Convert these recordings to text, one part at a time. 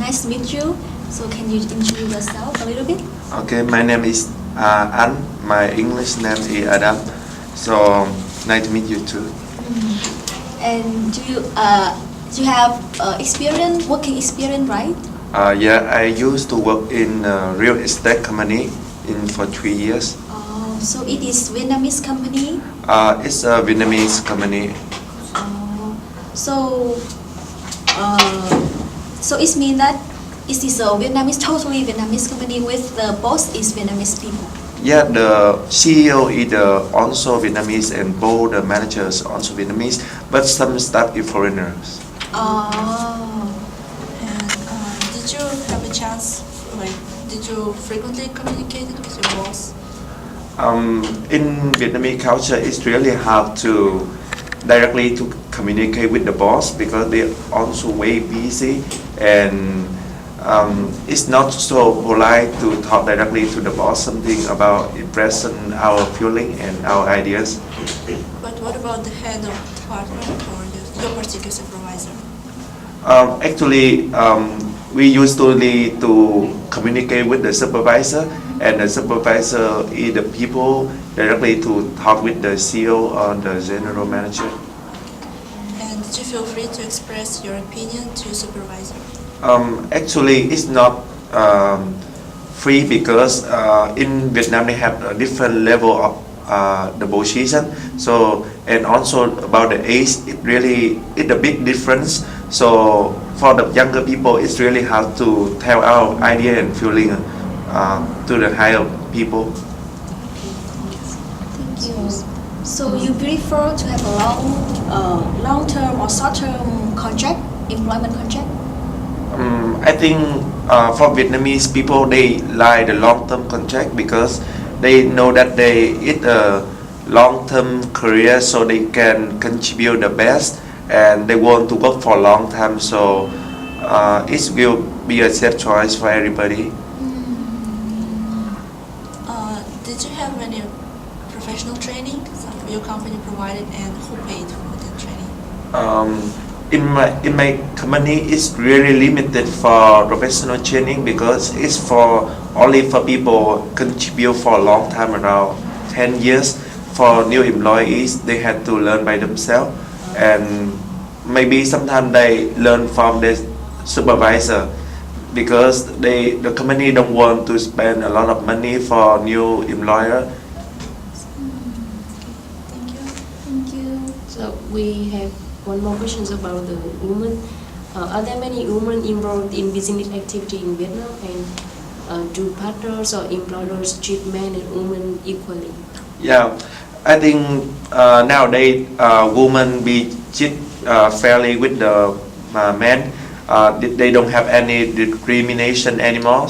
Nice to meet you. So can you introduce yourself a little bit? Okay, my name is An. My English name is Adam. So nice to meet you too. And do you have working experience, right? Yeah, I used to work in a real estate company for 3 years. So it is Vietnamese company. It's a Vietnamese company. So so it means that it is a totally Vietnamese company with the boss is Vietnamese people. Yeah, the CEO is also Vietnamese and both the managers also Vietnamese, but some staff is foreigners. And did you have a chance, did you frequently communicate with your boss? In Vietnamese culture, it's really hard to directly to communicate with the boss because they're also way busy and it's not so polite to talk directly to the boss something about expressing our feeling and our ideas. But what about the head of department or your particular supervisor? Actually, we usually to communicate with the supervisor, and the supervisor is the people directly to talk with the CEO or the general manager. And did you feel free to express your opinion to your supervisor? Actually, it's not free because in Vietnam they have a different level of the position. So and also about the age, it's a big difference. So for the younger people, it's really hard to tell our idea and feeling to the higher people. Thank you. So you prefer to have a long-term or short-term employment contract? I think for Vietnamese people, they like the long-term contract because they know that it's a long-term career, so they can contribute the best, and they want to work for a long time. So it will be a safe choice for everybody. Did you have any professional training your company provided, and who paid for the training? In my company, it's really limited for professional training because it's only for people contribute for a long time, around 10 years. For new employees, they had to learn by themselves, and maybe sometimes they learn from the supervisor because the company don't want to spend a lot of money for new employer. Thank you. Thank you. So we have one more question about the women. Are there many women involved in business activity in Vietnam, and do partners or employers treat men and women equally? Yeah, I think nowadays women be treated fairly with the men. They don't have any discrimination anymore.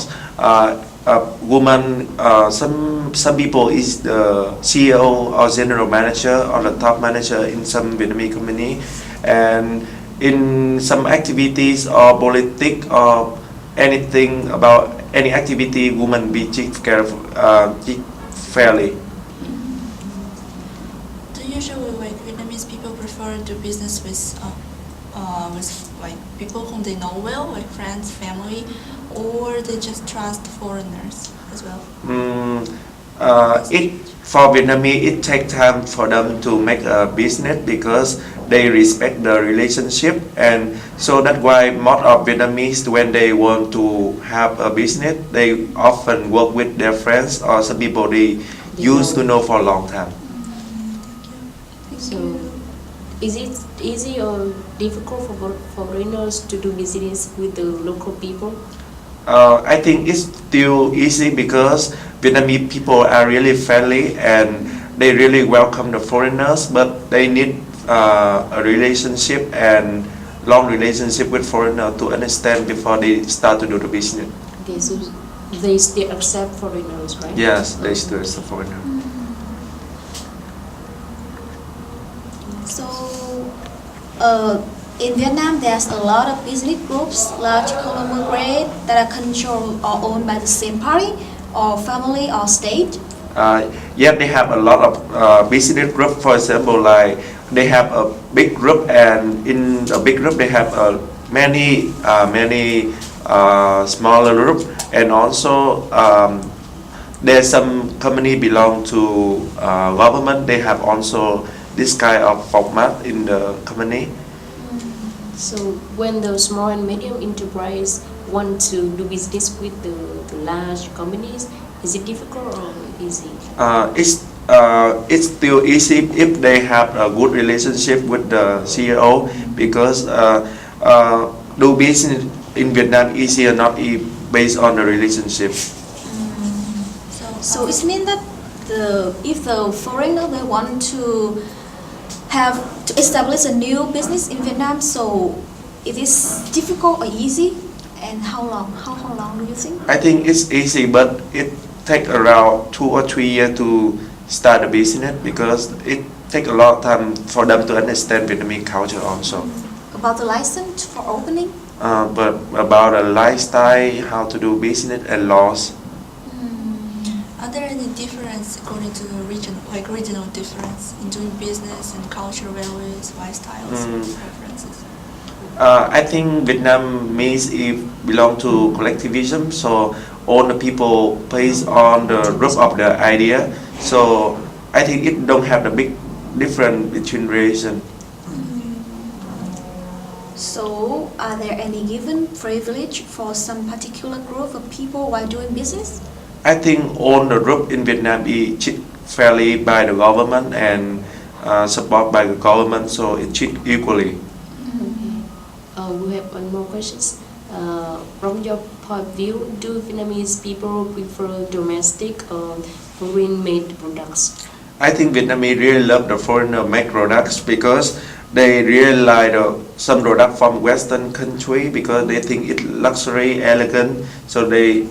Woman, some people is the CEO or general manager or the top manager in some Vietnamese company, and in some activities or politics or anything about any activity, women be treated fairly. Do usually Vietnamese people prefer to do business with people whom they know well, like friends, family, or they just trust foreigners as well? For Vietnamese, it takes time for them to make a business because they respect the relationship, and so that's why most of Vietnamese, when they want to have a business, they often work with their friends or some people they used to know for a long time. So, is it easy or difficult for foreigners to do business with the local people? I think it's still easy because Vietnamese people are really friendly and they really welcome the foreigners, but they need a relationship and long relationship with foreigner to understand before they start to do the business. Okay, so they still accept foreigners, right? Yes, they still accept foreigner. So in Vietnam, there's a lot of business groups, large conglomerate that are controlled or owned by the same party or family or state. Yeah, they have a lot of business group. For example, like they have a big group, and in a big group they have many smaller group, and also there's some company belong to government. They have also this kind of format in the company. So when the small and medium enterprise want to do business with the large companies, is it difficult or easy? It's still easy if they have a good relationship with the CEO, because do business in Vietnam easier not based on the relationship. So it means that if the foreigner they want to establish a new business in Vietnam, so it is difficult or easy, and how long? How long do you think? I think it's easy, but it take around 2 or 3 years to start a business, because it take a lot of time for them to understand Vietnamese culture also. About the license for opening? But about a lifestyle, how to do business and laws. Are there any difference according to the region, like regional difference in doing business and cultural values, lifestyles, preferences? I think Vietnamese belong to collectivism, so all the people based on the group of the idea. So I think it don't have the big difference between region. So are there any given privilege for some particular group of people while doing business? I think all the group in Vietnam is treated fairly by the government and support by the government, so it treated equally. We have one more questions. From your point of view, do Vietnamese people prefer domestic or foreign-made products? I think Vietnamese really love the foreigner-made products, because they really like some product from Western country, because they think it's luxury, elegant, so they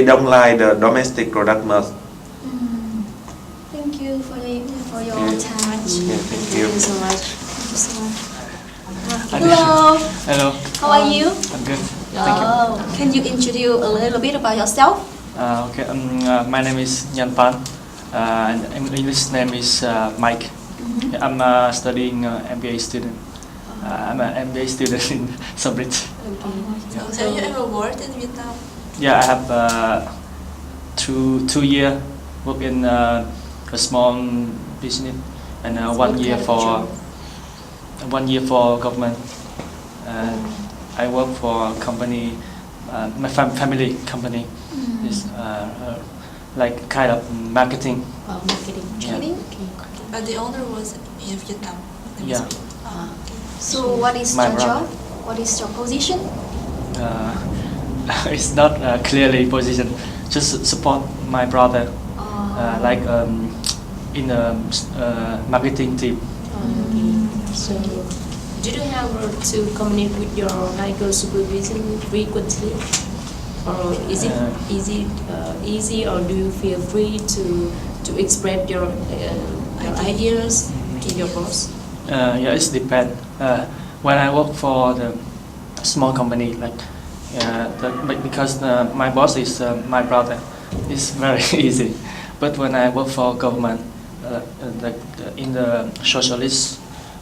don't like the domestic product much. Thank you for your Yeah. time. Yeah, Thank you so much. Thank you so much. Hello, Hello, how are you? I'm good. Thank you. Can you introduce a little bit about yourself? Okay, my name is Nhan Phan, and English name is Mike. Yeah, I'm studying MBA student. I'm an MBA student in Sambridge. So have you ever worked in Vietnam? Yeah, I have two year work in a small business, and What one year for government. I work for a company, my family company. Is like kind of marketing. Marketing. Training? But the owner was in Vietnam. Yeah. So what is My your brother. job? What is your position? It's not clearly position. Just support my brother, like in the marketing team. So, do you have to communicate with your higher supervision frequently, or is it easy, or do you feel free to express your ideas to your boss? Yeah, it depends. When I work for the small company, like because my boss is my brother, it's very easy. But when I work for government, like in the socialist,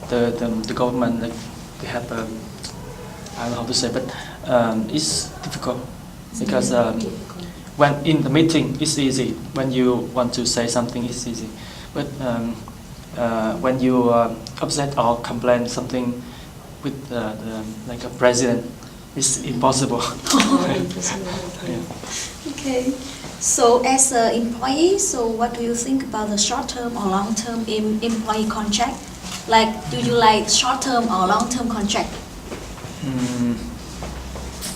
the government, like they have I don't know how to say, but it's difficult because when in the meeting it's easy. When you want to say something, it's easy. But when you upset or complain something with like a president, it's impossible. Okay. So as an employee, so what do you think about the short-term or long-term employee contract? Like, do you like short-term or long-term contract?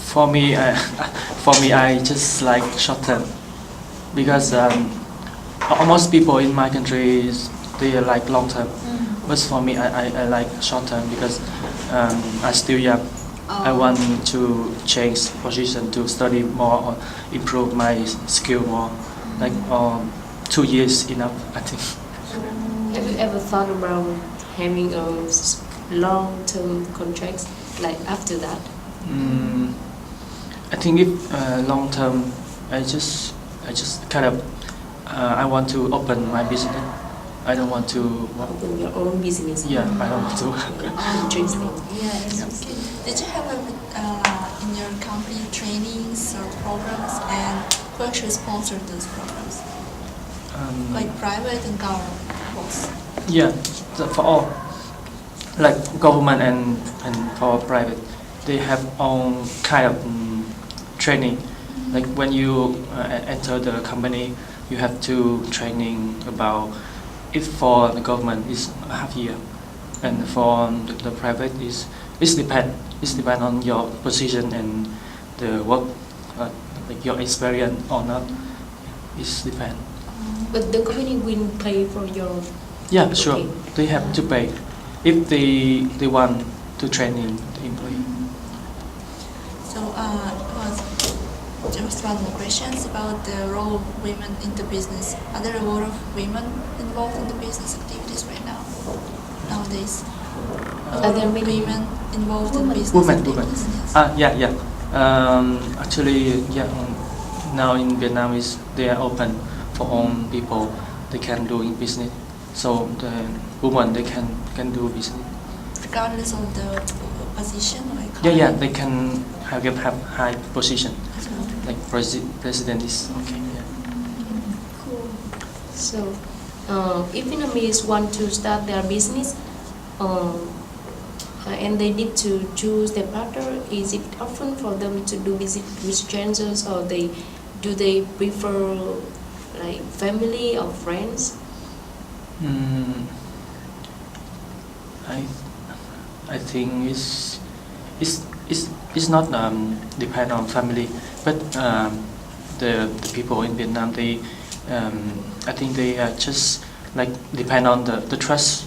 For me, I just like short term, because almost people in my country they like long term. But for me, I like short term because I'm still young. I want to change position to study more or improve my skill more. Like 2 years enough, I think. Have you ever thought about having a long-term contract, like after that? I think if long term, I just kind of I want to open my business. I don't want to. Open your own business. Yeah, I don't want to. Interesting. Yes. Did you have in your company trainings or programs, and who actually sponsor those programs? Like private and government, both. Yeah, for all, like government and for private, they have own kind of training. Like when you enter the company, you have to training about. If for the government is a half year, and for the private is it's depend on your position and the work, like your experience or not. It's depend. But the company will pay for your. Yeah, sure. Okay. They have to pay if they want to training the employee. So, just one more question about the role of women in the business. Are there a lot of women involved in the business activities right now, nowadays? Are there many women involved in business Women. activities? Yes. Yeah. Actually, yeah. Now in Vietnam is they are open for all people. They can do in business. So the women they can do business. Regardless of the position, like Yeah. They can have high position. Like president is okay. Yeah. Cool. So, if Vietnamese want to start their business, and they need to choose their partner, is it often for them to do visit with strangers, or do they prefer like family or friends? I think it's not depend on family, but the people in Vietnam they I think they just like depend on the trust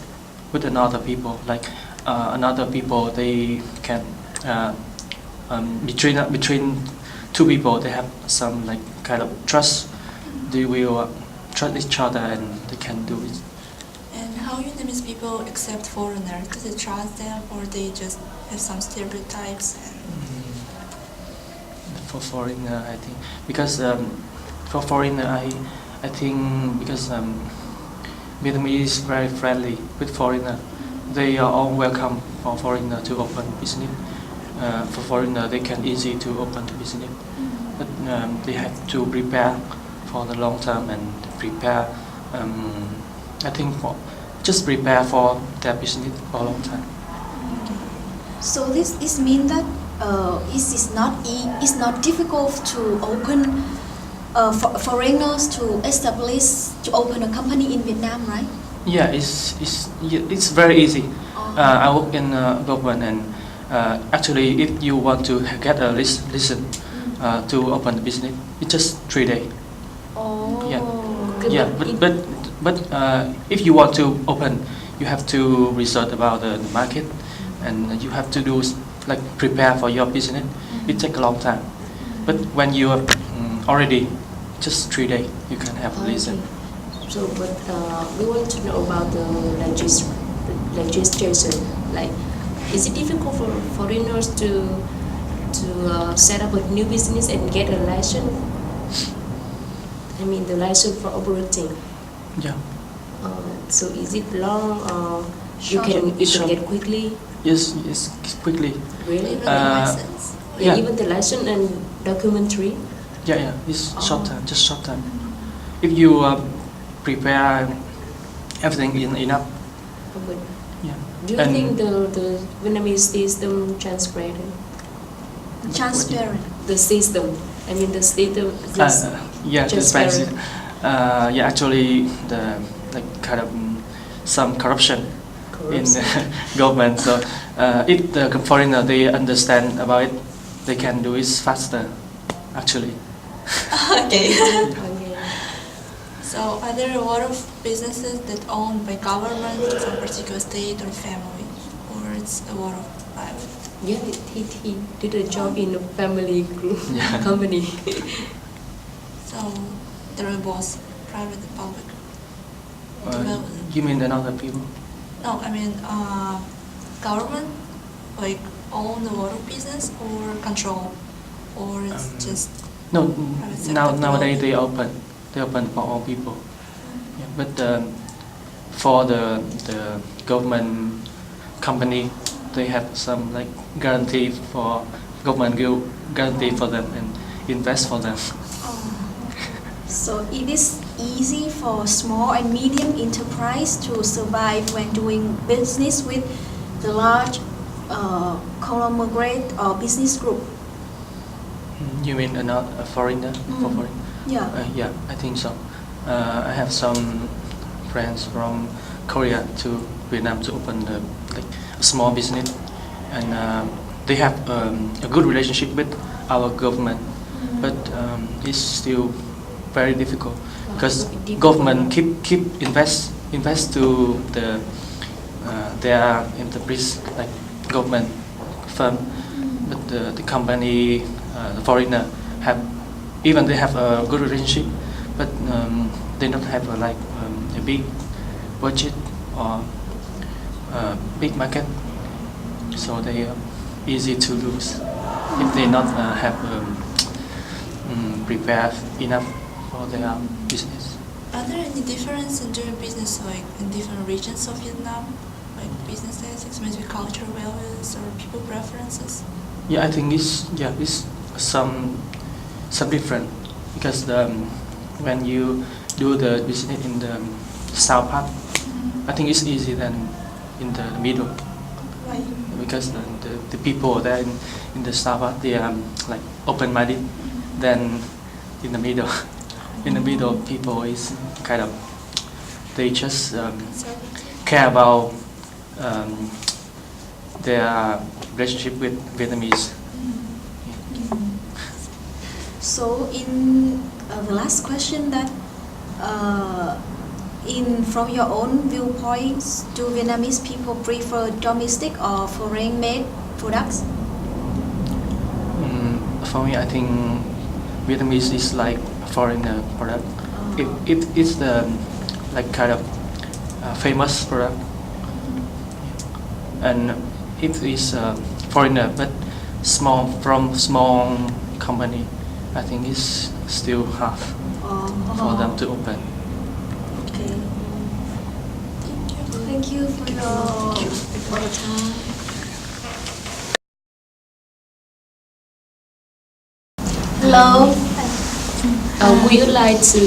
with another people. Like another people they can between two people they have some like kind of trust. They will trust each other and they can do it. And how Vietnamese people accept foreigners? Do they trust them, or they just have some stereotypes? For foreigner, I think because for foreigner, I think because Vietnamese is very friendly with foreigner. They are all welcome for foreigner to open business. For foreigner, they can easy to open the business, but they have to prepare for the long term and prepare. I think just prepare for their business for a long time. So this means that it's not difficult to open for foreigners to open a company in Vietnam, right? Yeah, it's very easy. I work in government, and actually, if you want to get a listen to open the business, it's just 3 days. Oh. Yeah, but if you want to open, you have to research about the market, and you have to do like prepare for your business. It takes a long time, but when you are already just 3 days, you can have a listen. So, but we want to know about the legislation. Like, is it difficult for foreigners to set up a new business and get a license? I mean, the license for operating. Yeah. So, is it long, or you Short. can get quickly? Yes, quickly. Really? Even the license? Yeah. Even the license and documentary. Yeah, it's short time, just short time. If you prepare everything enough, But yeah. do you think the Vietnamese system transparent? Transparent. The system. I mean, the system. Yeah, transparent. Yeah, actually, the like kind of some corruption in the government. So if the foreigner they understand about it, they can do it faster. Actually. Okay. Okay. So, are there a lot of businesses that owned by government, some particular state or family, or it's a lot of private? Yeah, he did a job in a family group Yeah. company. So, there are both private and public. You mean another people? No, I mean government, like own a lot of business or control, or it's just No, Private sector nowadays development. they open for all people. Yeah, but for the government company, they have some like guarantee for government will guarantee for them and invest for them. So it is easy for small and medium enterprise to survive when doing business with the large conglomerate or business group. You mean not a foreigner? For foreign? Yeah. Yeah, I think so. I have some friends from Korea to Vietnam to open a small business, and they have a good relationship with our government, but it's still very difficult because government keep invest to their enterprise like government firm, but the company the foreigner they have a good relationship, but they don't have a big budget or big market, so they are easy to lose if they not have prepared enough for their business. Are there any difference in doing business like in different regions of Vietnam, like business ethics, maybe cultural values or people preferences? Yeah, I think it's some different because when you do the business in the south part, I think it's easier than in the middle. Right. Because the people there in the south part, they are like open-minded. Then in the middle, people is kind of they just care about their relationship with Vietnamese. So in the last question that from your own viewpoints, do Vietnamese people prefer domestic or foreign-made products? For me, I think Vietnamese is like a foreigner product. If it's the like kind of famous product, and if it's foreigner but from small company, I think it's still hard for them to open. Okay. Thank you for your time. Hello. We would like to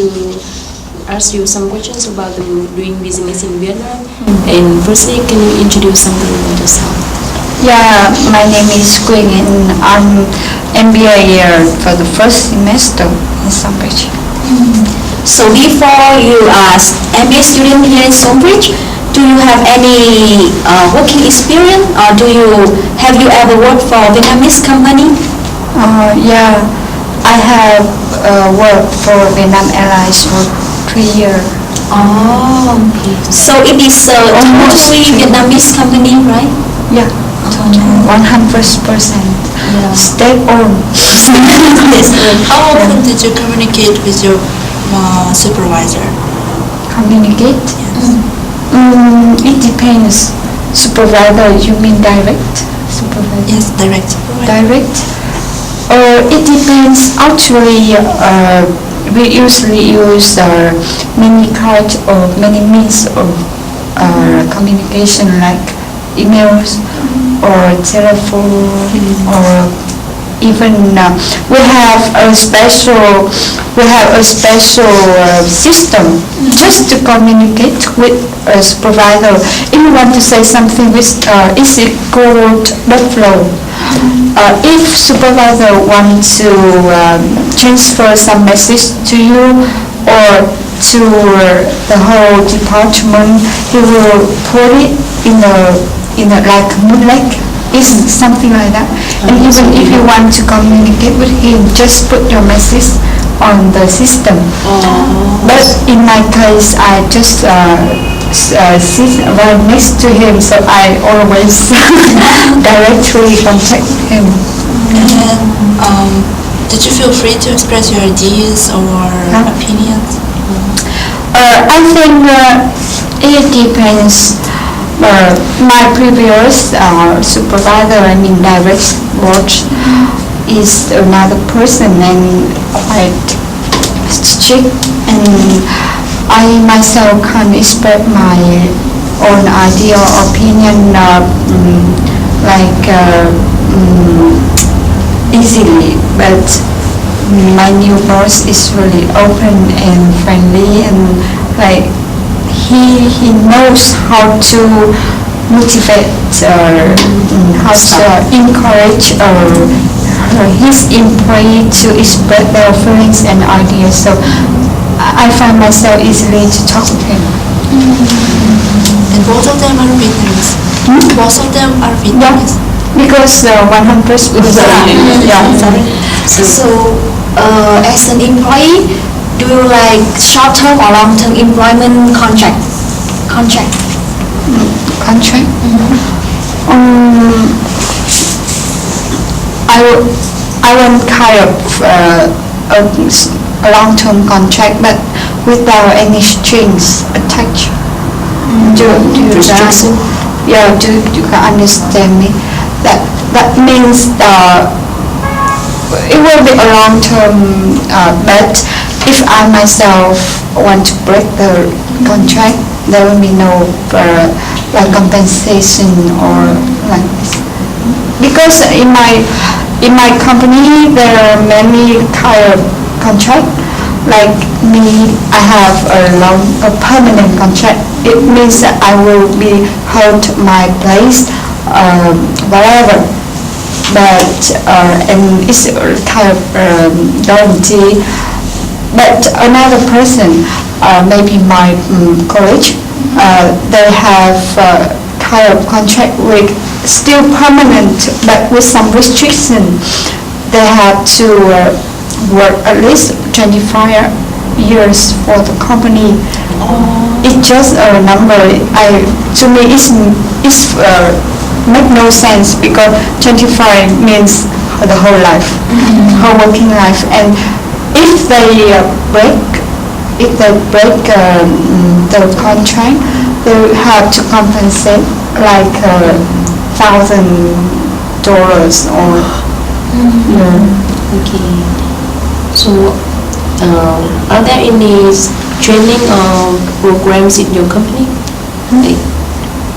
ask you some questions about doing business in Vietnam. And firstly, can you introduce something about yourself? Yeah, my name is Quỳnh and I'm MBA for the first semester in Stonebridge. So before you are MBA student here in Stonebridge, do you have any working experience or have you ever worked for a Vietnamese company? Yeah, I have worked for Vietnam Airlines for 3 years. Oh, so it is a totally Vietnamese company, right? Yeah, 100% state-owned. How often did you communicate with your supervisor? Communicate? It depends. Supervisor, you mean direct? Supervisor? Yes, direct supervisor. Direct? It depends. Actually, we usually use many kinds of many means of communication, like emails or telephone, or even we have a special system just to communicate with a supervisor. If you want to say something with it's called workflow. If supervisor wants to transfer some message to you or to the whole department, he will put it in a like Moonlight. It's something like that. And even if you want to communicate with him, just put your message on the system. But in my case, I just sit right next to him, so I always directly contact him. And did you feel free to express your ideas or opinions? I think it depends. My previous supervisor, direct watch, is another person and quite strict, and I myself can express my own idea or opinion, easily, but my new boss is really open and friendly, and like he knows how to motivate how to encourage his employee to express their feelings and ideas. So I find myself easily to talk with him. And both of them are Vietnamese. Both of them are Vietnamese. Because 100%. So, as an employee, do you like short-term or long-term employment contract? Contract? I want kind of a long-term contract, but without any strings attached. Do you understand? Yeah, do you can understand me? That means it will be a long-term, but if I myself want to break the contract, there will be no like compensation or like this. Because in my company there are many kind of contract. Like me, I have a permanent contract. It means that I will be hold my place wherever. But and it's kind of guarantee. But another person, maybe my colleague, they have kind of contract with still permanent, but with some restriction. They have to work at least 25 years for the company. It's just a number. To me, it's make no sense, because 25 means the whole life, whole working life. And if they break the contract, they have to compensate like $1,000 or. Okay. So, are there any training or programs in your company? Like,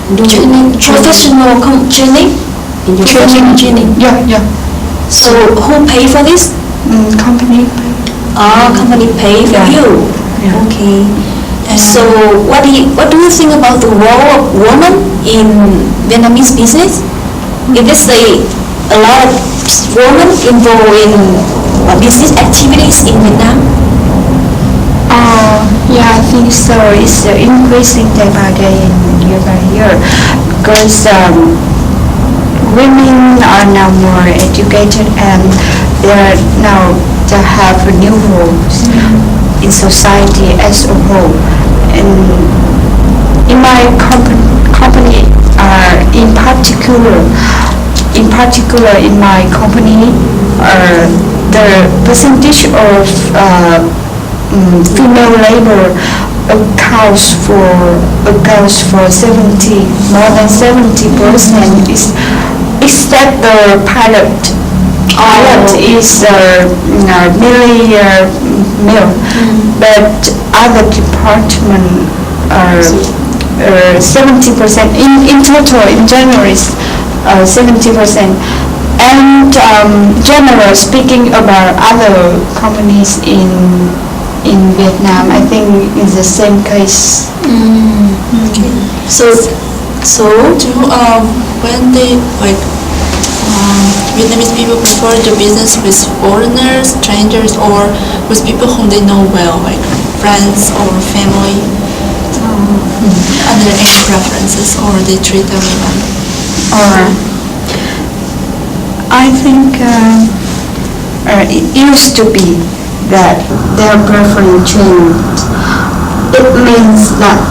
Training, professional training? in your Training. Yeah. So, who pay for this? Company. Company pay for Yeah. you. Yeah. Okay. So, what do you think about the role of women in Vietnamese business? Is this a lot of women involved in business activities in Vietnam? Yeah, I think so. It's increasing day by day and year by year, because women are now more educated, and they have new roles in society as a whole. And in my company, in particular in my company, the percentage of female labor accounts for more than 70%. Except the pilot is mainly male, but other department are 70%. In total, in general, is 70%. And general speaking about other companies in Vietnam, I think it's the same case. Okay. So do when they Vietnamese people prefer the business with foreigners, strangers, or with people whom they know well, like friends or family? Are there any preferences, or they treat everyone? I think it used to be that their preference changed. It means that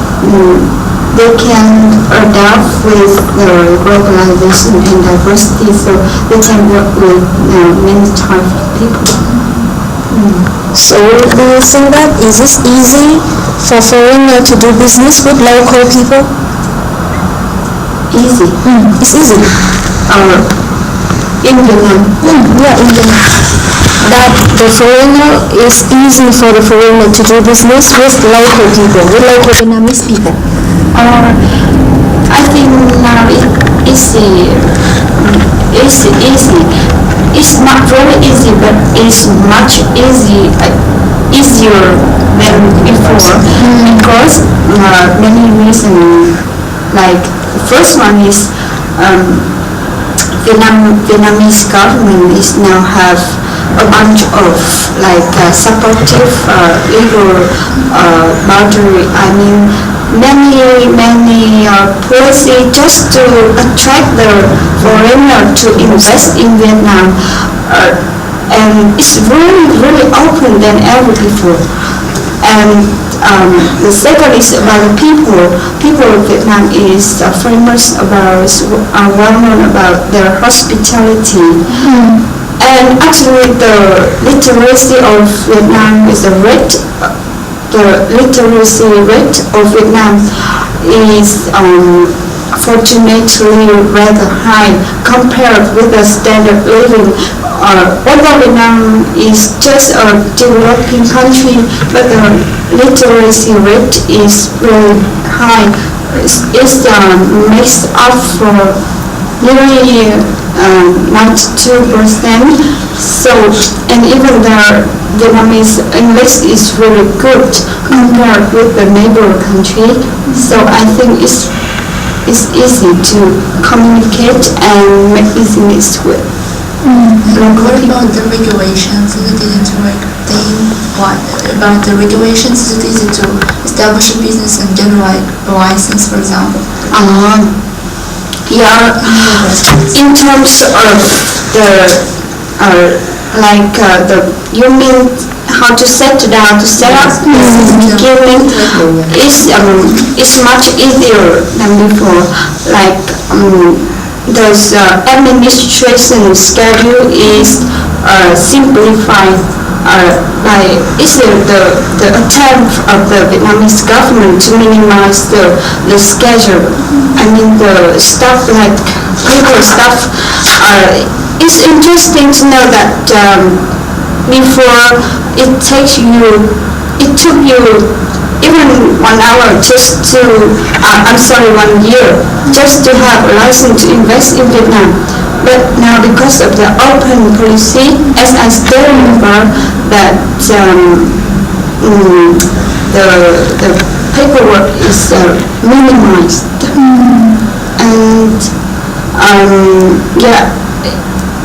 they can adapt with the globalization and diversity, so they can work with many types of people. So, do you think that is it easy for foreigner to do business with local people? Easy. It's easy. In Vietnam. Yeah, in Vietnam. That the foreigner is easy for the foreigner to do business with local people, with local Vietnamese people. I think now it's easy it's not really easy, but it's much easier than before because many reasons. Like the first one is Vietnamese government is now have a bunch of like supportive legal boundary. I mean, many policy just to attract the foreigner to invest in Vietnam, and it's really open than ever before. And the second is about the people. People of Vietnam is famous about, are well known about their hospitality. And actually, the literacy of Vietnam is the rate. The literacy rate of Vietnam is fortunately rather high compared with the standard living. Although Vietnam is just a developing country, but the literacy rate is really high. It's makes up for nearly 92%. So, and even the Vietnamese English is really good compared with the neighbor country. So I think it's easy to communicate and make business with. What about the regulations? Is it easy to what about the regulations? Is it easy to establish a business and get like a license, for example? Yeah. In terms of you mean how to set down to set up business beginning is much easier than before. Like the administration schedule is simplified. Like it's the attempt of the Vietnamese government to minimize the schedule. I mean the stuff like paper stuff. It's interesting to know that before it took you even 1 hour just to 1 year just to have a license to invest in Vietnam. But now because of the open policy, as I still remember that the paperwork is minimized.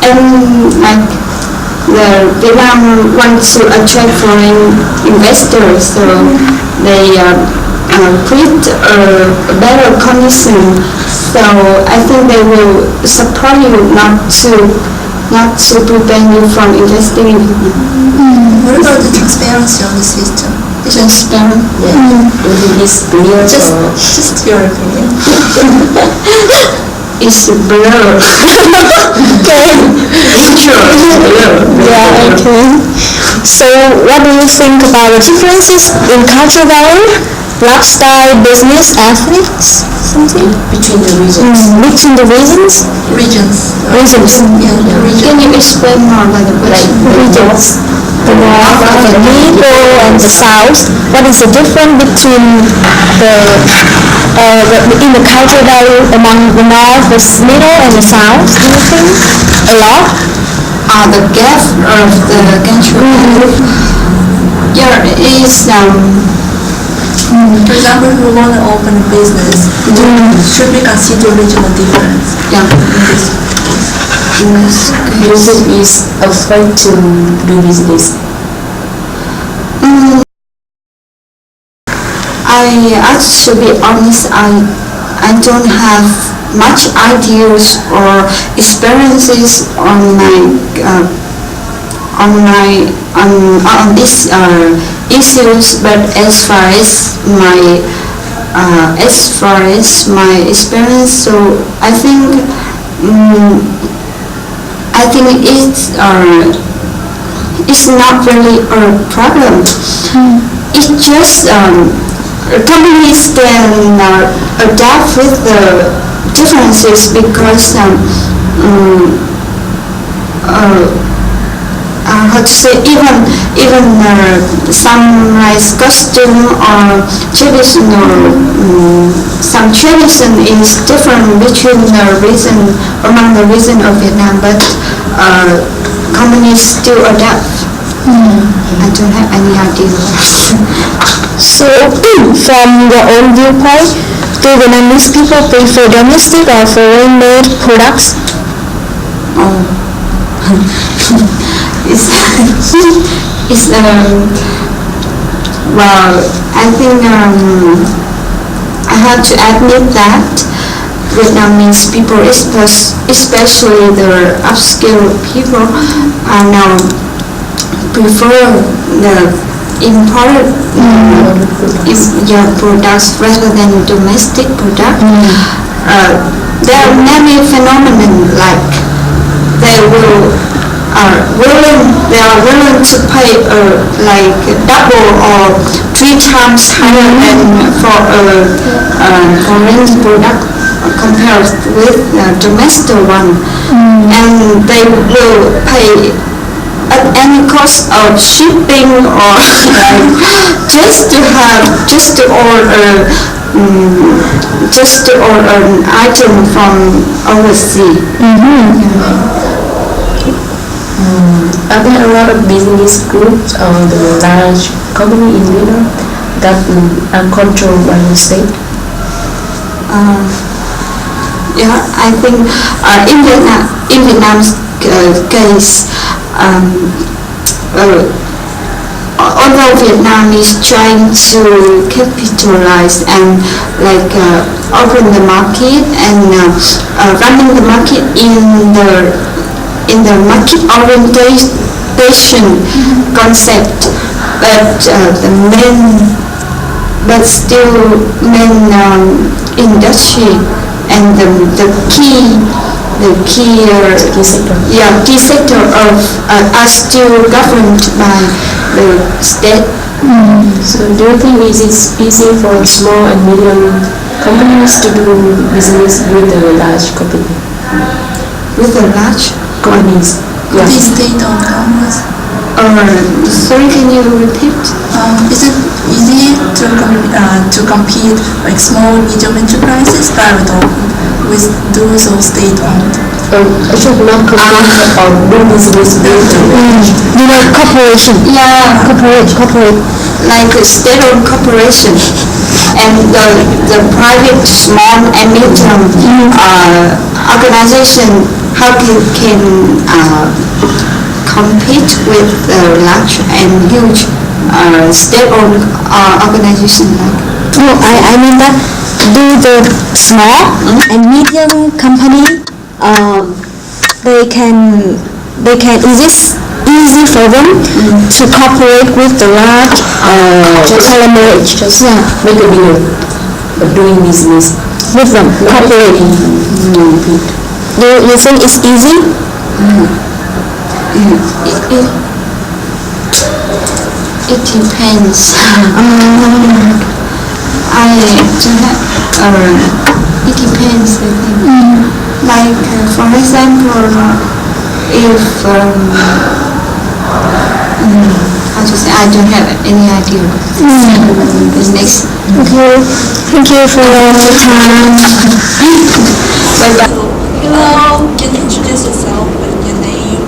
And like the Vietnam wants to attract foreign investors, so they create a better condition. So I think they will support you not to prevent you from investing in Vietnam. What about the transparency of the system? Transparent? It's clear. Just your opinion. It's a blur. Okay. Sure, it's blur. Yeah, okay. So what do you think about the differences in culture value, lifestyle, business, ethics, something? Between the regions. Between the regions? Regions. Regions. Can you explain more about the Regions. The north, the middle, and the south. What is the difference between in the cultural value among the north, the middle, and the south? Do you think a lot? The gap of the country. Yeah, is For example, if we want to open a business, should we consider regional difference? yeah. Music is afraid to do business. To be honest, I don't have much ideas or experiences on these issues, but as far as my experience, so I think it's not really a problem. It's just companies can adapt with the differences because how to say, even some nice costume or traditional some tradition is different between the region among the region of Vietnam, but companies still adapt. I don't have any idea. So, from your own viewpoint, do Vietnamese people prefer domestic or foreign-made products? Oh, it's well, I think I have to admit that Vietnamese people, especially the upscale people, are now prefer the imported products rather than domestic products. There are many phenomena like they are willing to pay like double or 3 times higher than for a foreign product compared with domestic one, and they will pay at any cost of shipping or just to order an item from overseas. Are there a lot of business groups or the large company in Vietnam that are controlled by the state? Yeah, I think in Vietnam's case, although Vietnam is trying to capitalize and like open the market and running the market in the market orientation concept, but industry and the key sector of are still governed by the state. So do you think it is easy for small and medium companies to do business with the large company? With the large companies? Yeah. The state-owned companies. Sorry, can you repeat? Is it easy to compete like small, medium enterprises, private or with those of state-owned? I should not compete or do business with corporation. Yeah, corporate. Like a state-owned corporation, and the private small and medium organization, how can compete with large and huge state-owned organization like? No, I mean that do the small and medium company, they can easy for them to cooperate with the large conglomerate. Just make a deal of doing business with them, cooperate. Do you think it's easy? It depends. It depends, I think. Like, for example, if how to say, I don't have any idea. Business. Okay. Thank you for your time. Bye-bye. Hello, can you introduce yourself and your name?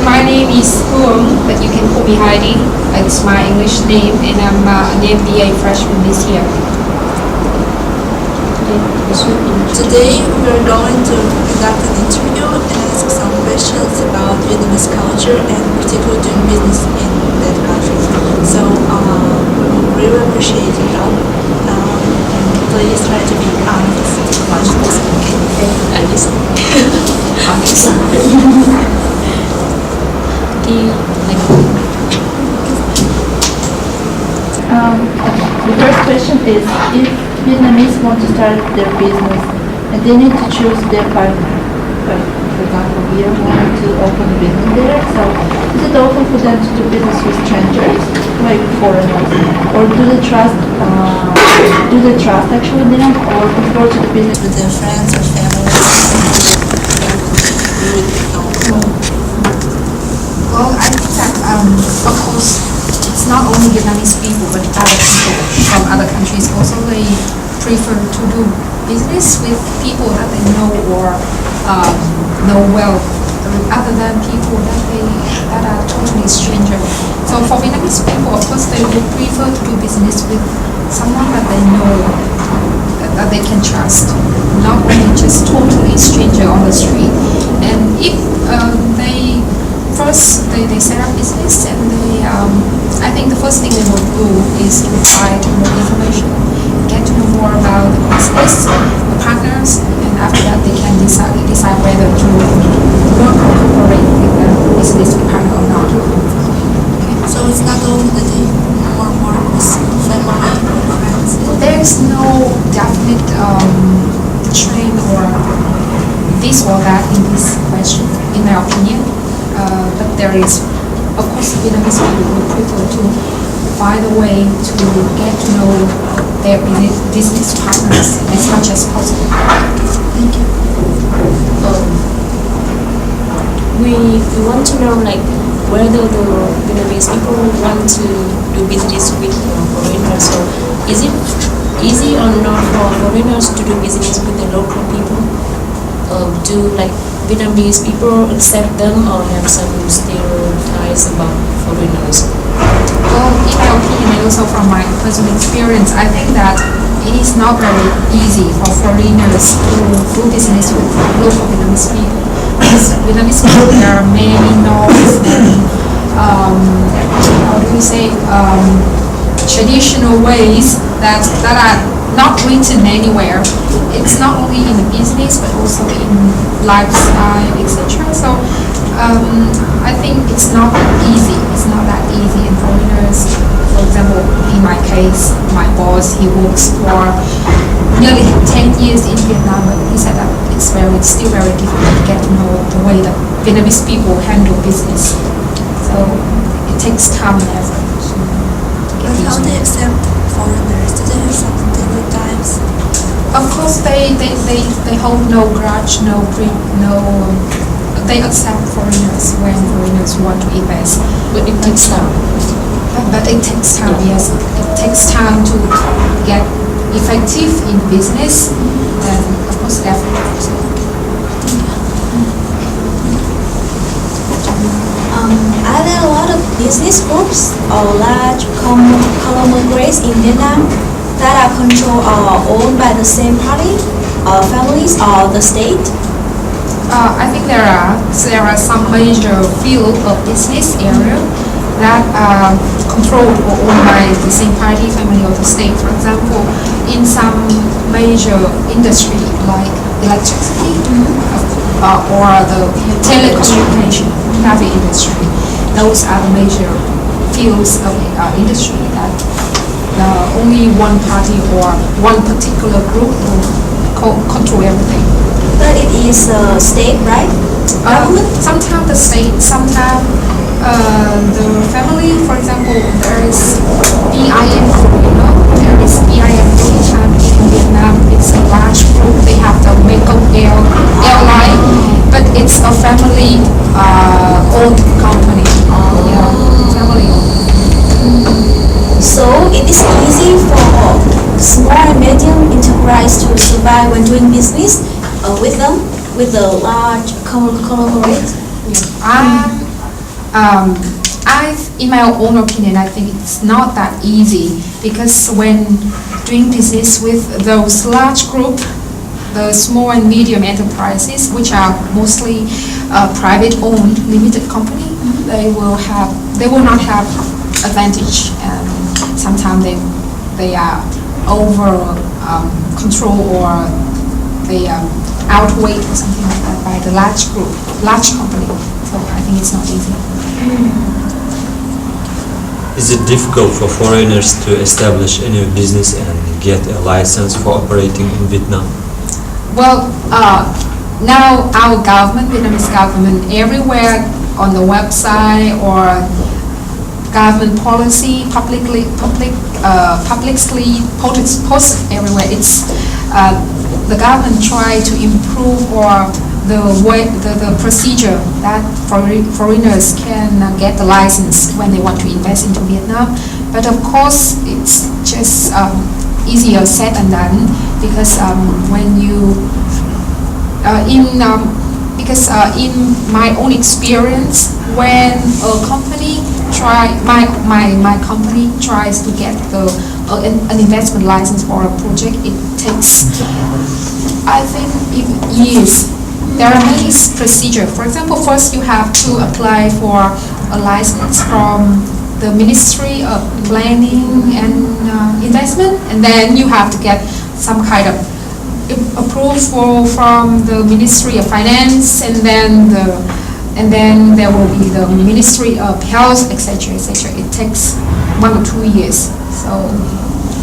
My name is Huong, but you can call me Heidi. It's my English name, and I'm an MBA freshman this year. Today we are going to conduct an interview and ask some questions about Vietnamese culture and particularly doing business in that country. So we really appreciate your help. Please try to be honest as much as possible. Okay? Honest. The first question is, if Vietnamese want to start their business and they need to choose their partner, like for example, we are wanting to open a business there, so is it open for them to do business with strangers, like foreigners, or do they trust actually them, or prefer to do business with their friends or family? Well, I think that, of course, it's not only Vietnamese people, but other people from other countries also, they prefer to do business with people that they know or know well other than people that are totally stranger. So for Vietnamese people, of course, they would prefer to do business with someone that they know, that they can trust, not only just totally stranger on the street. And if they set up business, and I think the first thing they will do is provide more information, get to know more about the business, the partners, and after that they can decide whether to work or cooperate with the business partner or not. So it's not only that they more work with family or friends. There is no definite trend or this or that in this question, in my opinion. But there is, of course, Vietnamese people would prefer to find a way to get to know their business partners as much as possible. Thank you. We want to know like whether the Vietnamese people want to do business with foreigners. So is it easy or not for foreigners to do business with the local people? Do like Vietnamese people accept them or have some stereotypes about foreigners? Well, in my opinion, and also from my personal experience, I think that it is not very easy for foreigners to do business with local Vietnamese people. Because Vietnamese people, there are many norms and, traditional ways that are not written anywhere. It's not only in the business but also in lifestyle, etc. So I think it's not that easy. It's not that easy. And foreigners, for example, in my case, my boss, he works for nearly 10 years in Vietnam, but he said that it's still very difficult to get to know the way that Vietnamese people handle business. So it takes time and effort. But how they accept foreigners? Do they have some stereotypes? Of course, they hold no grudge, they accept foreigners when foreigners want to invest. But it takes time. But it takes time, yes. It takes time to get effective in business, and of course effort. Are there a lot of business groups or large conglomerates in Vietnam that are controlled or owned by the same party, or families, or the state? I think there are some major field of business area that are controlled or owned by the same party, family, or the state. For example, in some major industry like electricity or the telecommunication traffic industry, those are the major fields of industry that only one party or one particular group will control everything. But it is state, right? Government? Sometimes the state, sometimes the family. For example, there is BIM, there is BIM in Vietnam. It's a large group. They have the Mekong Airline, but it's a family owned company. Family owned. So it is easy for small and medium enterprise to survive when doing business with them, with the large conglomerate. In my own opinion, I think it's not that easy, because when doing business with those large group, the small and medium enterprises, which are mostly private-owned limited company, they will not have advantage, and sometimes they are over control, or they outweighed or something like that by the large company. So I think it's not easy. Is it difficult for foreigners to establish a new business and get a license for operating in Vietnam? Well, now our government, Vietnamese government, everywhere on the website or government policy, publicly posted everywhere. It's the government try to improve or the procedure that foreigners can get the license when they want to invest into Vietnam. But of course, it's just easier said than done, because when you in because in my own experience, when a company my company tries to get an investment license for a project, it takes, I think, years. There are many procedures. For example, first you have to apply for a license from the Ministry of Planning and Investment, and then you have to get some kind of approval from the Ministry of Finance, and then there will be the Ministry of Health, etc., etc. It takes 1 or 2 years, so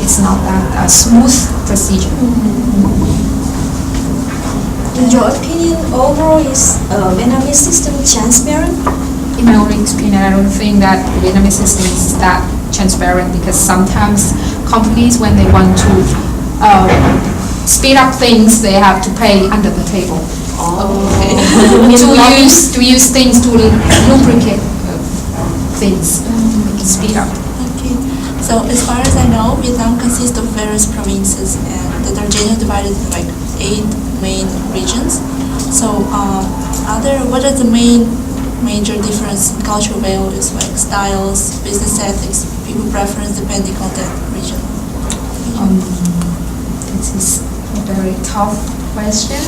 it's not that smooth procedure. In your opinion, overall, is Vietnamese system transparent? In my own opinion, I don't think that Vietnamese system is that transparent, because sometimes companies, when they want to speed up things, they have to pay under the table. to use things to lubricate things, speed up. Okay. So as far as I know, Vietnam consists of various provinces and that are generally divided into like 8 main regions. So what are the major difference in cultural values, like styles, business ethics, people preference depending on that region? This is a very tough question.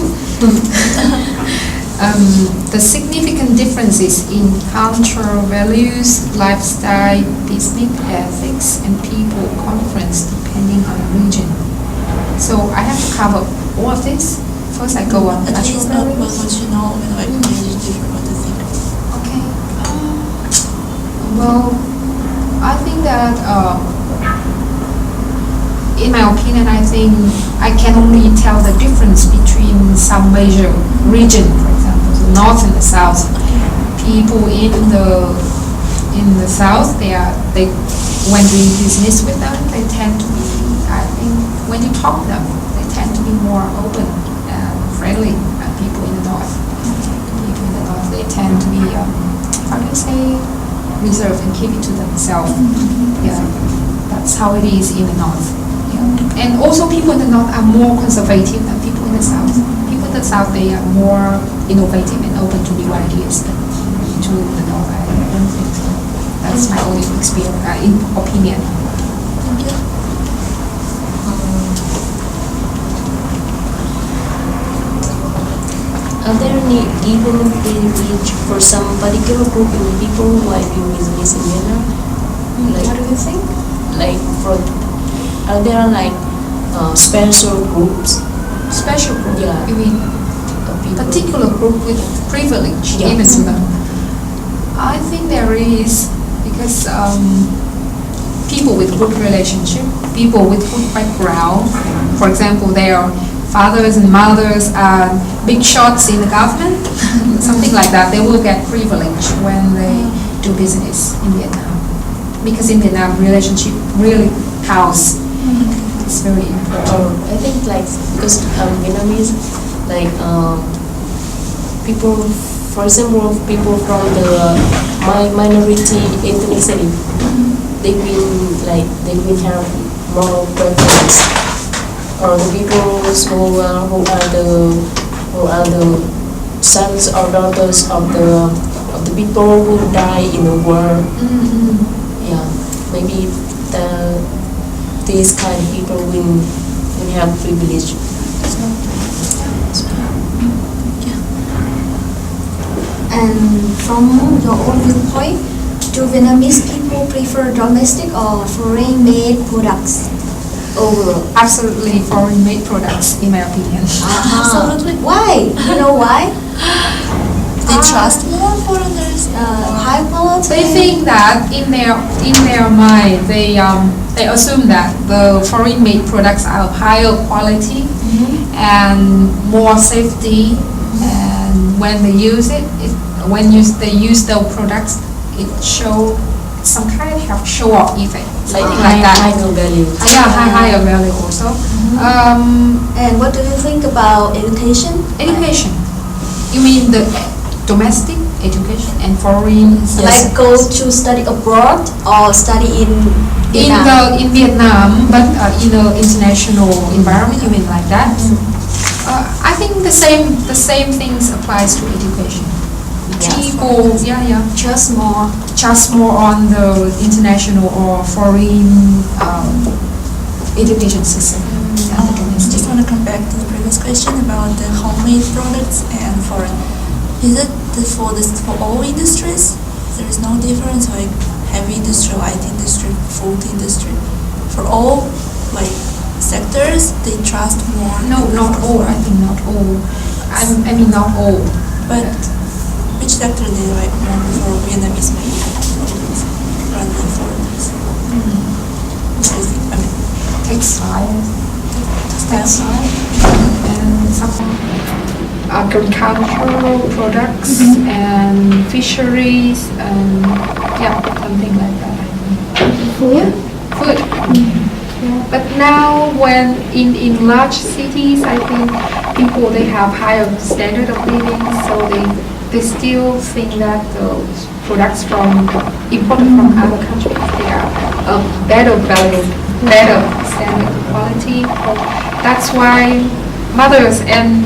The significant differences in cultural values, lifestyle, business ethics, and people preference depending on region. So I have to cover all of this. First, I go on At cultural least values. what you know, like major different what you think. Okay. Well, I think that in my opinion, I think I can only tell the difference between some major region, for example, the north and the south. People in the south, when doing business with them, they tend to be, I think, when you talk to them, they tend to be more open and friendly than people in the north. People in the north, they tend to be, how do you say, reserved and keep it to themselves. Yeah, that's how it is in the north. And also people in the north are more conservative than people in the south. People in the south, they are more innovative and open to new ideas. But to the north, I don't think so. That's my only experience, opinion. Thank you. Are there any even privilege for some particular group of people who are doing business in Vietnam? What do you think? Like are there like special groups? Special group? Yeah. You mean particular group with privilege given to them? I think there is, because people with good relationship, people with good background, for example, their fathers and mothers are big shots in the government, something like that, they will get privilege when they do business in Vietnam. Because in Vietnam, relationship really counts. It's very important. I think like because Vietnamese like people, for example, people from the minority ethnicity, they will have more preference. Or the people who are the sons or daughters of the people who die in the war. Yeah, maybe these kind of people will have privilege. And from your own viewpoint, do Vietnamese people prefer domestic or foreign-made products overall? Absolutely foreign-made products, in my opinion. Absolutely. Why? You know why? They trust more foreigners, high quality. They think that in their mind, they assume that the foreign-made products are of higher quality and more safety. And when they use they use those products, it show some kind of show-off effect, something like that. Higher value. Higher value also. And what do you think about education? Education. You mean the domestic education and foreign? Like go to study abroad or study in Vietnam? In Vietnam, but in an international environment, you mean like that? I think the same things applies to education. People, trust more on the international or foreign education system. Just want to come back to the previous question about the homemade products and foreign. Is it for all industries? There is no difference, like heavy industry, light industry, food industry. For all like sectors, they trust more. No, not all. I think not all. I mean not all. But which sector they like more for Vietnamese made products rather than foreigners? What do you think? I mean, Textile and some agricultural products and fisheries and something like that. Food. But now when in large cities, I think people they have higher standard of living, so they still think that the products imported from other countries, they are of better value, better standard quality. That's why mothers and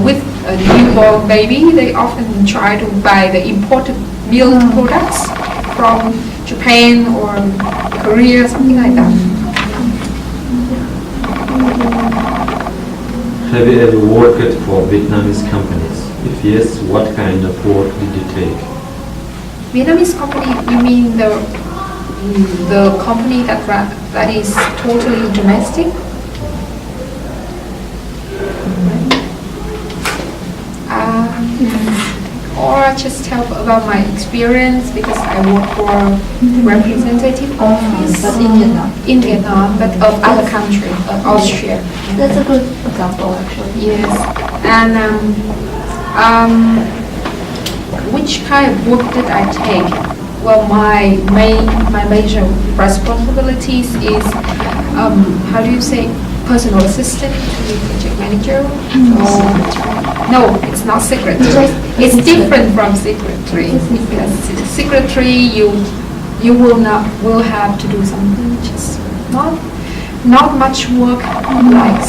with a newborn baby, they often try to buy the imported milk products from Japan or Korea, something like that. Have you ever worked for Vietnamese companies? If yes, what kind of work did you take? Vietnamese company, you mean the company that is totally domestic? Or just tell about my experience because I work for representative office in Vietnam, but of other country, of Austria. that's a good example actually. Yes, and which kind of work did I take? Well, my major responsibilities is how do you say, personal assistant to the project manager. No, it's not secretary. It's different from secretary. Because secretary, you will have to do something just not much work like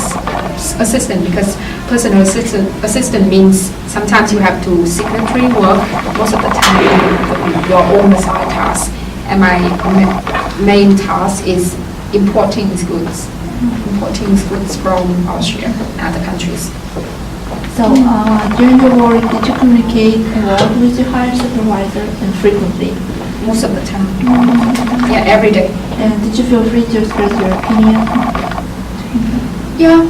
assistant, because personal assistant means sometimes you have to secretary work, most of the time your own side task. And my main task is importing goods from Austria and other countries. So during the work, did you communicate a lot with your higher supervisor and frequently? Most of the time. Yeah, every day. And did you feel free to express your opinion? Yeah,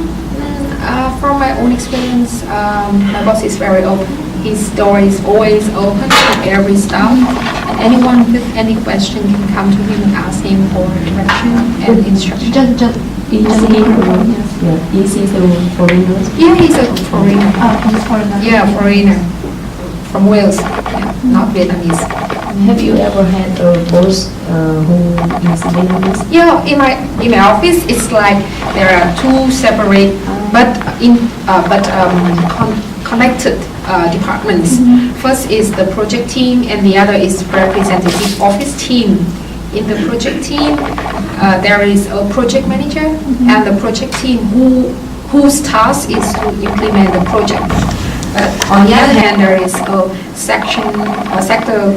from my own experience, my boss is very open. His door is always open to every staff. And anyone with any question can come to him and ask him for direction and instruction. Is he the foreigner? Yeah, he's a foreigner. He's foreigner. Yeah, foreigner. From Wales, yeah, not Vietnamese. Have you ever had a boss who is Vietnamese? Yeah, in my office, it's like there are two separate but connected departments. First is the project team, and the other is representative office team. In the project team, there is a project manager and the project team whose task is to implement the project. On the other hand, there is a sector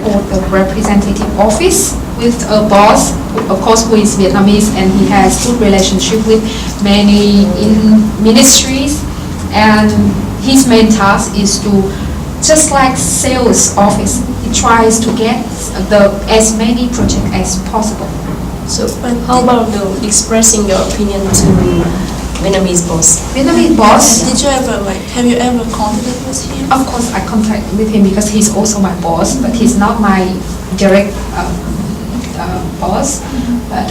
called the representative office with a boss, of course, who is Vietnamese, and he has good relationship with many ministries. And his main task is to, just like sales office, he tries to get as many projects as possible. So, how about expressing your opinion to Vietnamese boss? Vietnamese boss, Have you ever contacted with him? of course, I contact with him because he's also my boss, but he's not my direct boss. But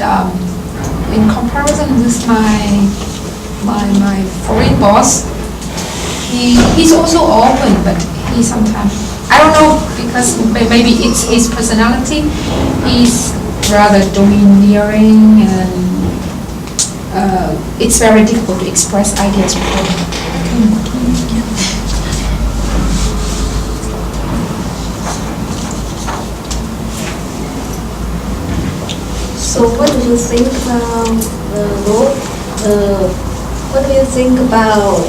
in comparison with my foreign boss, he's also open, but he sometimes, I don't know, because maybe it's his personality. He's rather domineering, and it's very difficult to express ideas with him. So what do you think about the role? What do you think about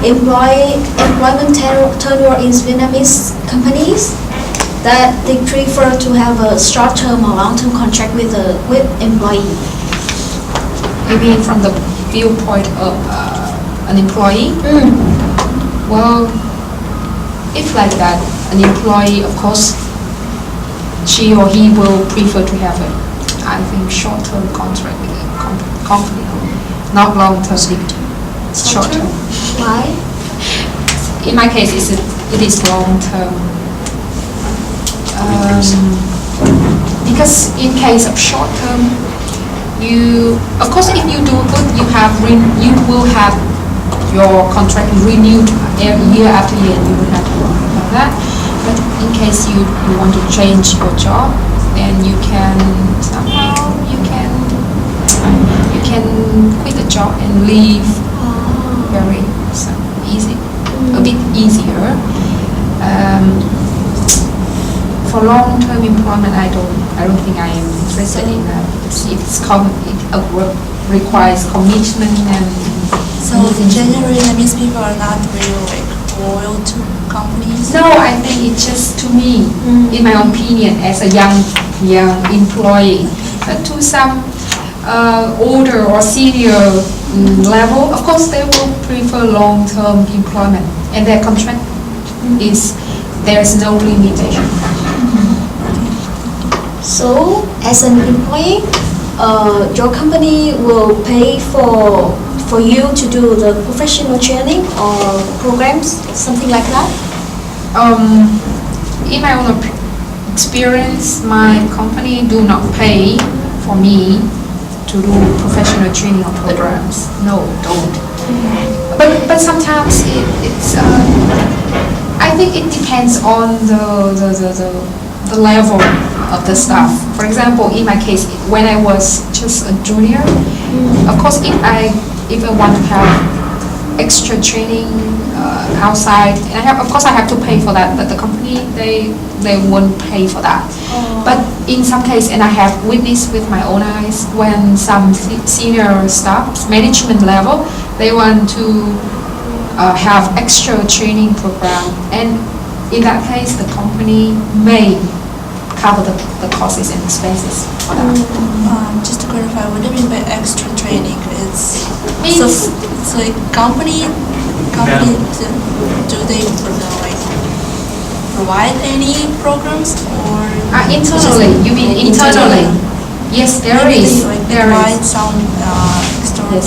employment tenure in Vietnamese companies that they prefer to have a short-term or long-term contract with employee. Maybe from the viewpoint of an employee. Well, if like that, an employee, of course, she or he will prefer to have a, I think, short-term contract with a company, not long-term. Short-term. Why? In my case, it is long-term. Because in case of short-term, of course, if you do good, you will have your contract renewed year after year, and you will have to worry about that. But in case you want to change your job, then you can quit the job and leave very easy, a bit easier. For long-term employment, I don't think I am interested in that. It requires commitment and. So generally, that means people are not really like loyal to companies. No, I think it's just to me, in my opinion, as a young employee. But to some older or senior level, of course, they will prefer long-term employment, and their contract there is no limitation. So, as an employee, your company will pay for you to do the professional training or programs, something like that? In my own experience, my company do not pay for me to do professional training or programs. No, don't. But sometimes I think it depends on the level of the staff. For example, in my case, when I was just a junior, of course, if I want to have extra training outside, and of course I have to pay for that, but the company they won't pay for that. But in some case, and I have witnessed with my own eyes, when some senior staff, management level, they want to have extra training program, and in that case, the company may cover the costs and expenses for that. Just to clarify, what do you mean by extra training? It's like company do they provide any programs or internally? You mean internally? Yes, there is. There provide some external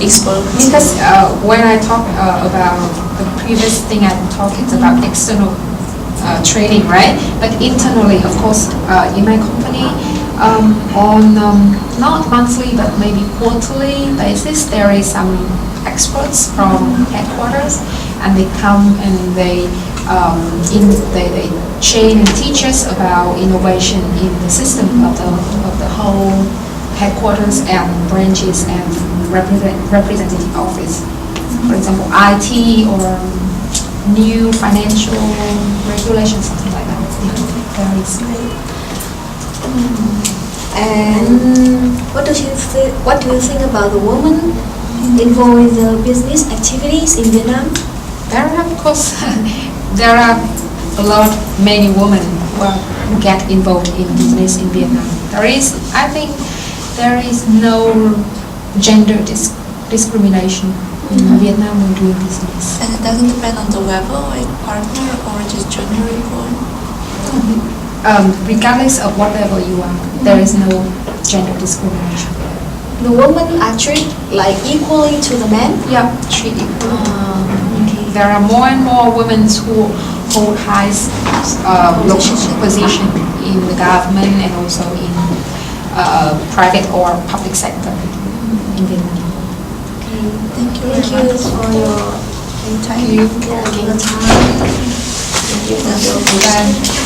experts. Because when I talk about the previous thing I talked, it's about external training, right? But internally, of course, in my company, on not monthly but maybe quarterly basis, there is some experts from headquarters, and they come and they train and teach us about innovation in the system of the whole headquarters and branches and representative office. For example, IT or new financial regulations, something like that. Very great. And what do you think about the women involved in the business activities in Vietnam? There are many women who get involved in business in Vietnam. I think there is no gender discrimination in Vietnam when doing business. And it doesn't depend on the level, like partner or just junior employee? Regardless of what level you are, there is no gender discrimination. The women are treated like equally to the men? Yeah, treated equally. Okay. There are more and more women who hold high position in the government and also in private or public sector in Vietnam. Thank you for your time. Thank you. Thank you for your time. Thank you.